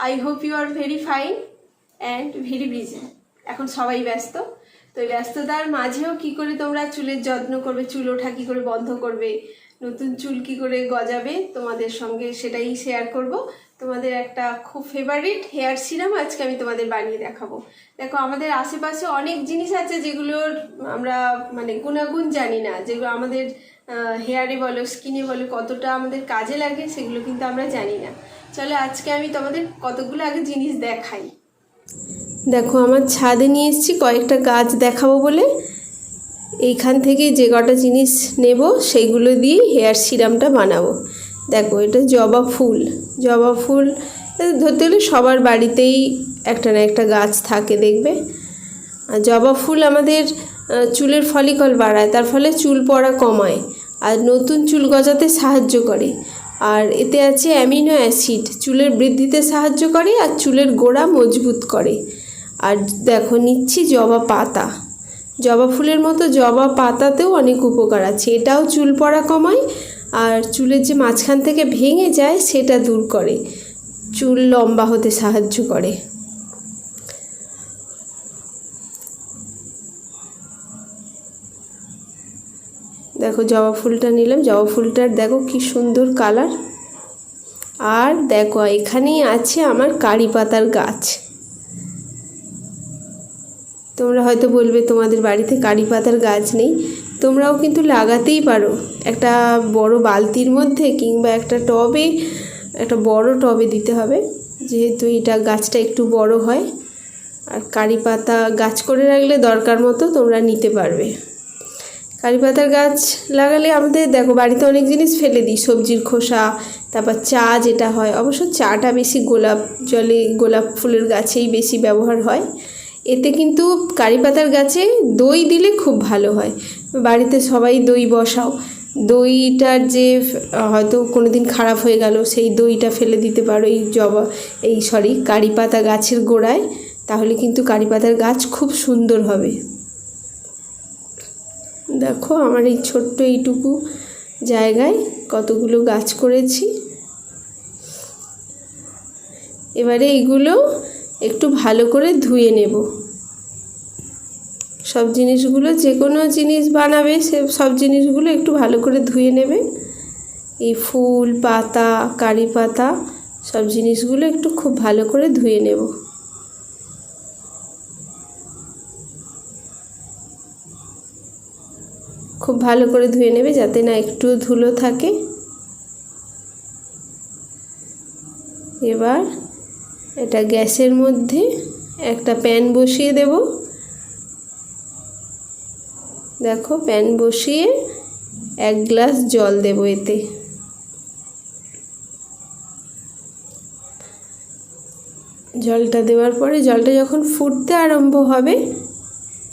I hope you are very fine and very busy. এখন সবাই ব্যস্ত, তো এই ব্যস্ততার মাঝেও কি করে তোমরা চুলের যত্ন করবে, চুল ওঠা কী করে বন্ধ করবে, নতুন চুল কী করে গজাবে, তোমাদের সঙ্গে সেটাই শেয়ার করব। তোমাদের একটা খুব ফেভারিট হেয়ার সিরাম আজকে আমি তোমাদের বানিয়ে দেখাবো। দেখো, আমাদের আশেপাশে অনেক জিনিস আছে যেগুলোর আমরা মানে গুণাগুণ জানি না, যেগুলো আমাদের হেয়ারে বলো স্কিনে বলো কতটা আমাদের কাজে লাগে সেগুলো কিন্তু আমরা জানি না। চলো আজকে আমি তোমাদের কতগুলো আগে জিনিস দেখাই। দেখো, আমার ছাদে নিয়ে এসেছি কয়েকটা গাছ দেখাবো বলে। এইখান থেকে যে কটা জিনিস নেব সেইগুলো দিয়ে হেয়ার সিরামটা বানাবো। দেখো, এটা জবা ফুল। জবা ফুল ধরতে গেলে সবার বাড়িতেই একটা না একটা গাছ থাকে দেখবে। আর জবা ফুল আমাদের চুলের ফলিকল বাড়ায়, তার ফলে চুল পড়া কমায় আর নতুন চুল গজাতে সাহায্য করে। আর এতে আছে অ্যামিনো অ্যাসিড, চুলের বৃদ্ধিতে সাহায্য করে আর চুলের গোড়া মজবুত করে। আর দেখো, নিচ্ছি জবা পাতা। জবা ফুলের মতো জবা পাতাতেও অনেক উপকার আছে, এটাও চুল পড়া কমায় আর চুলের যে মাঝখান থেকে ভেঙে যায় সেটা দূর করে, চুল লম্বা হতে সাহায্য করে। দেখো, জবা ফুলটা নিলাম। জবা ফুলটার দেখো কি সুন্দর কালার। আর দেখো, এখানেই আছে আমার কারি পাতার গাছ। তোমরা হয়তো বলবে তোমাদের বাড়িতে কারি পাতার গাছ নেই, তোমরাও কিন্তু লাগাতেই পারো। একটা বড় বালতির মধ্যে কিংবা একটা টবে, একটা বড় টবে দিতে হবে, যেহেতু এটা গাছটা একটু বড় হয়। আর কারি পাতা গাছ করে রাখলে দরকার মতো তোমরা নিতে পারবে। কারি পাতার গাছ লাগালে আমাদের দেখো বাড়িতে অনেক জিনিস ফেলে দিই, সবজির খোসা, তারপর চা যেটা হয়, অবশ্য চাটা বেশি গোলাপ জলে, গোলাপ ফুলের গাছেই বেশি ব্যবহার হয়। এতে কিন্তু কারি পাতার গাছে দই দিলে খুব ভালো হয়। বাড়িতে সবাই দই বসাও, দইটার যে হয়তো কোনো দিন খারাপ হয়ে গেল সেই দইটা ফেলে দিতে পারো এই কারি পাতা গাছের গোড়ায়, তাহলে কিন্তু কারি পাতার গাছ খুব সুন্দর হবে। দেখো, আমার এই ছোট্ট এইটুকু জায়গায় কতগুলো গাছ করেছি। এবারে এইগুলো একটু ভালো করে ধুয়ে নেব। সব জিনিসগুলো, যে কোনো জিনিস বানাবে সব জিনিসগুলো একটু ভালো করে ধুয়ে নেবে। এই ফুল, পাতা, কারি পাতা সব জিনিসগুলো একটু খুব ভালো করে ধুয়ে নেব। খুব ভালো করে ধুয়ে নেবে যাতে না একটু ধুলো থাকে। এবার এটা গ্যাসের মধ্যে একটা প্যান বসিয়ে দেব। দেখো, প্যান বসিয়ে 1 গ্লাস জল দেব এতে। জলটা দেওয়ার পরে জলটা যখন ফুটতে আরম্ভ হবে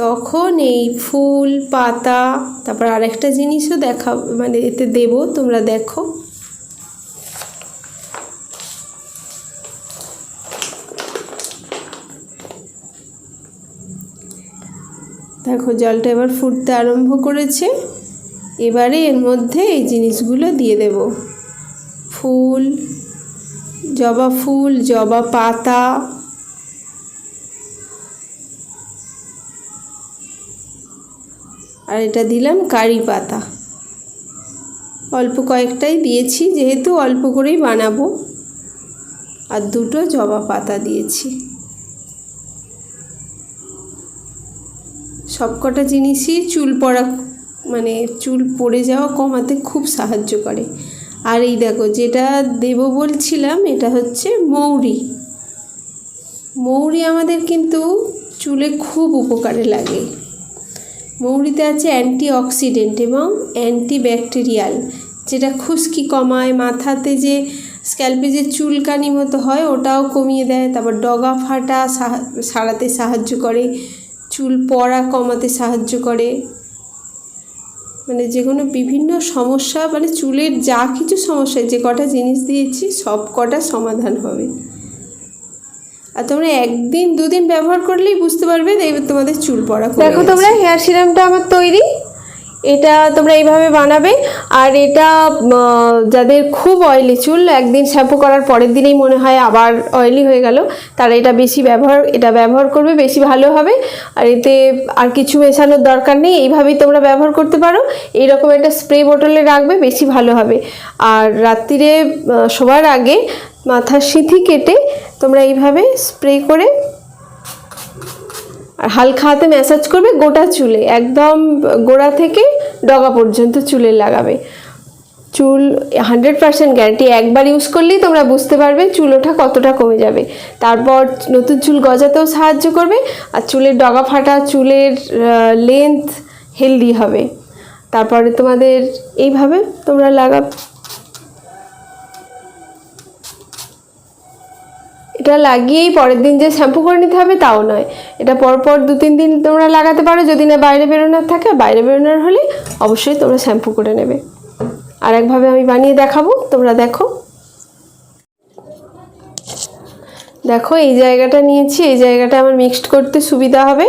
তখন এই ফুল, পাতা, তারপর আরেকটা জিনিসও এতে দেব, তোমরা দেখো। দেখো, জলটা এবার ফুটতে আরম্ভ করেছে। এবারে এর মধ্যে এই জিনিসগুলো দিয়ে দেব। ফুল, জবা পাতা, আর এটা দিলাম কারি পাতা। অল্প কয়েকটাই দিয়েছি যেহেতু অল্প করেই বানাবো। আর 2টো জবা পাতা দিয়েছি। সবকটা জিনিসই চুল পড়ে যাওয়া কমাতে খুব সাহায্য করে। আর এই দেখো, যেটা দেব বলছিলাম এটা হচ্ছে মৌরি। মৌরি আমাদের কিন্তু চুলে খুব উপকারে লাগে। মৌরিতে আছে অ্যান্টিঅক্সিডেন্ট এবং অ্যান্টিব্যাকটেরিয়াল, যেটা খুশকি কমায়, মাথাতে যে স্ক্যাল্পে যে চুলকানি মতো হয় ওটাও কমিয়ে দেয়, তারপর ডগা ফাটা সারাতে সাহায্য করে, চুল পড়া কমাতে সাহায্য করে। যে কোনো বিভিন্ন সমস্যা, চুলের যা কিছু সমস্যা, যে কটা জিনিস দিয়েছি সব কটা সমাধান হবে। আর তোমরা 1 দিন 2 দিন ব্যবহার করলেই বুঝতে পারবে, দেখবে তোমাদের চুল পড়া কমে গেছে। দেখো তোমরা, হেয়ার সিরামটা আমার তৈরি। এটা তোমরা এইভাবে বানাবে। আর এটা যাদের খুব অয়েলি চুল, একদিন শ্যাম্পু করার পরের দিনেই মনে হয় আবার অয়েলি হয়ে গেল, তারা এটা ব্যবহার করবে, বেশি ভালো হবে। আর এতে আর কিছু মেশানোর দরকার নেই, এইভাবেই তোমরা ব্যবহার করতে পারো। এইরকম একটা স্প্রে বোতলে রাখবে, বেশি ভালো হবে। আর রাত্রিরে শোবার আগে মাথার সিঁথি কেটে তোমরা এইভাবে স্প্রে করে আর হালকা হাতে ম্যাসাজ করবে গোটা চুলে, একদম গোড়া থেকে ডগা পর্যন্ত চুলে লাগাবে। চুল 100% গ্যারান্টি, একবার ইউজ করলেই তোমরা বুঝতে পারবে চুল ওঠা কতটা কমে যাবে। তারপর নতুন চুল গজাতেও সাহায্য করবে, আর চুলের ডগা ফাটা, চুলের লেন্থ হেলদি হবে। তারপরে তোমাদের এইভাবে তোমরা এটা লাগিয়েই পরের দিন যে শ্যাম্পু করে নিতে হবে তাও নয়, এটা পরপর 2-3 দিন তোমরা লাগাতে পারো। যদি না বাইরে বেরোনোর থাকে, বাইরে বেরোনোর হলে অবশ্যই তোমরা শ্যাম্পু করে নেবে। আর একভাবে আমি বানিয়ে দেখাবো, তোমরা দেখো। দেখো এই জায়গাটা নিয়েছি, এই জায়গাটা আমার মিক্সড করতে সুবিধা হবে,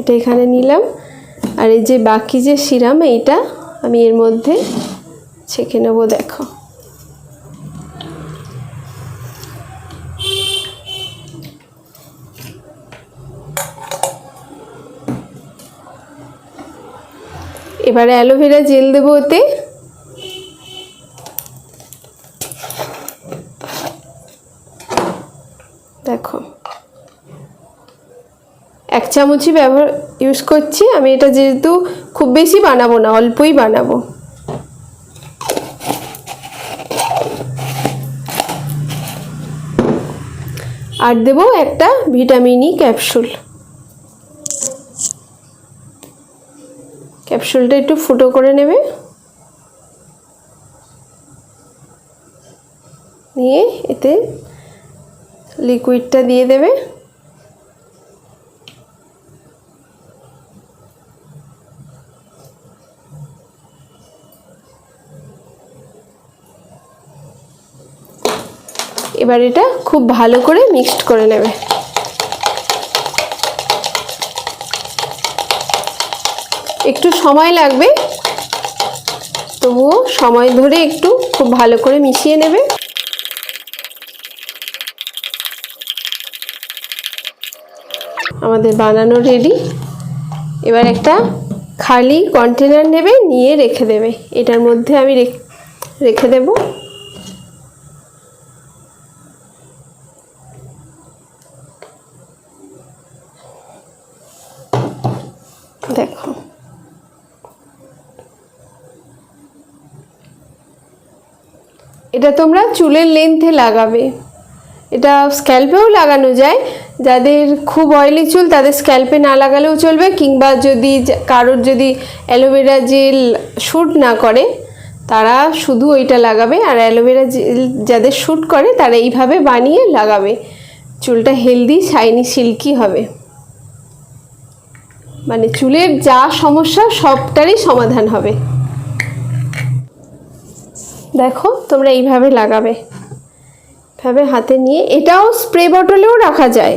এটা এখানে নিলাম। আর এই যে বাকি যে সিরাম, এইটা আমি এর মধ্যে ছেঁকে নেবো। দেখো এবারে অ্যালোভেরা জেল দেবো ওতে। দেখো 1 চামচই ইউজ করছি আমি, এটা যেহেতু খুব বেশি বানাবো না, অল্পই বানাবো। আর দেবো একটা ভিটামিন ই ক্যাপসুল। ক্যাপসুলটা একটু ফুটো করে নেবে, নিয়ে এতে লিকুইডটা দিয়ে দেবে। এবার এটা খুব ভালো করে মিক্সড করে নেবে। একটু সময় লাগবে, তবুও সময় ধরে একটু খুব ভালো করে মিশিয়ে নেবে। আমাদের বানানো রেডি। এবার একটা খালি কন্টেনার নেবে, নিয়ে রেখে দেবে। এটার মধ্যে আমি রেখে দেব। দেখো এটা তোমরা চুলের লেন্থে লাগাবে, এটা স্ক্যাল্পেও লাগানো যায়। যাদের খুব অয়েলি চুল তাদের স্ক্যাল্পে না লাগালেও চলবে, কিংবা যদি কারোর যদি অ্যালোভেরা জেল শ্যুট না করে তারা শুধু ওইটা লাগাবে। আর অ্যালোভেরা জেল যাদের শ্যুট করে তারা এইভাবে বানিয়ে লাগাবে, চুলটা হেলদি, শাইনি, সিল্কি হবে। মানে চুলের যা সমস্যা সবটারই সমাধান হবে। দেখো তোমরা এইভাবে লাগাবে, এভাবে হাতে নিয়ে। এটাও স্প্রে বটলেও রাখা যায়।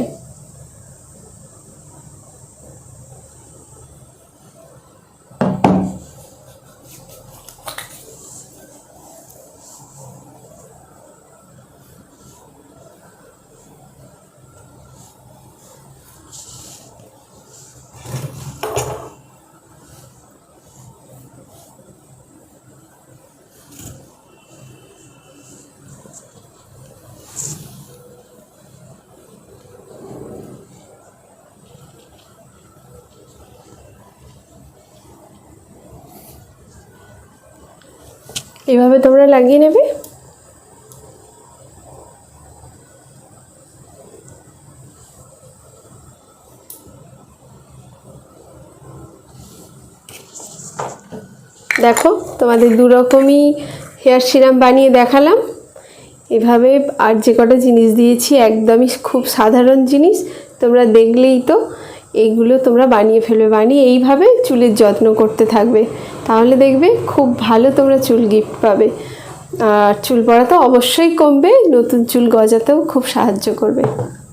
এইভাবে তোমরা লাগিয়ে নেবে। দেখো তোমাদের 2 রকমই হেয়ার সিরাম বানিয়ে দেখালাম এভাবে। আর যে কটা জিনিস দিয়েছি একদমই খুব সাধারণ জিনিস, তোমরা দেখলেই তো এইগুলো তোমরা বানিয়ে ফেলবে। বানিয়ে এইভাবে চুলের যত্ন করতে থাকবে, তাহলে দেখবে খুব ভালো তোমরা চুল গিফট পাবে। আর চুল পড়া তো অবশ্যই কমবে, নতুন চুল গজাতেও খুব সাহায্য করবে।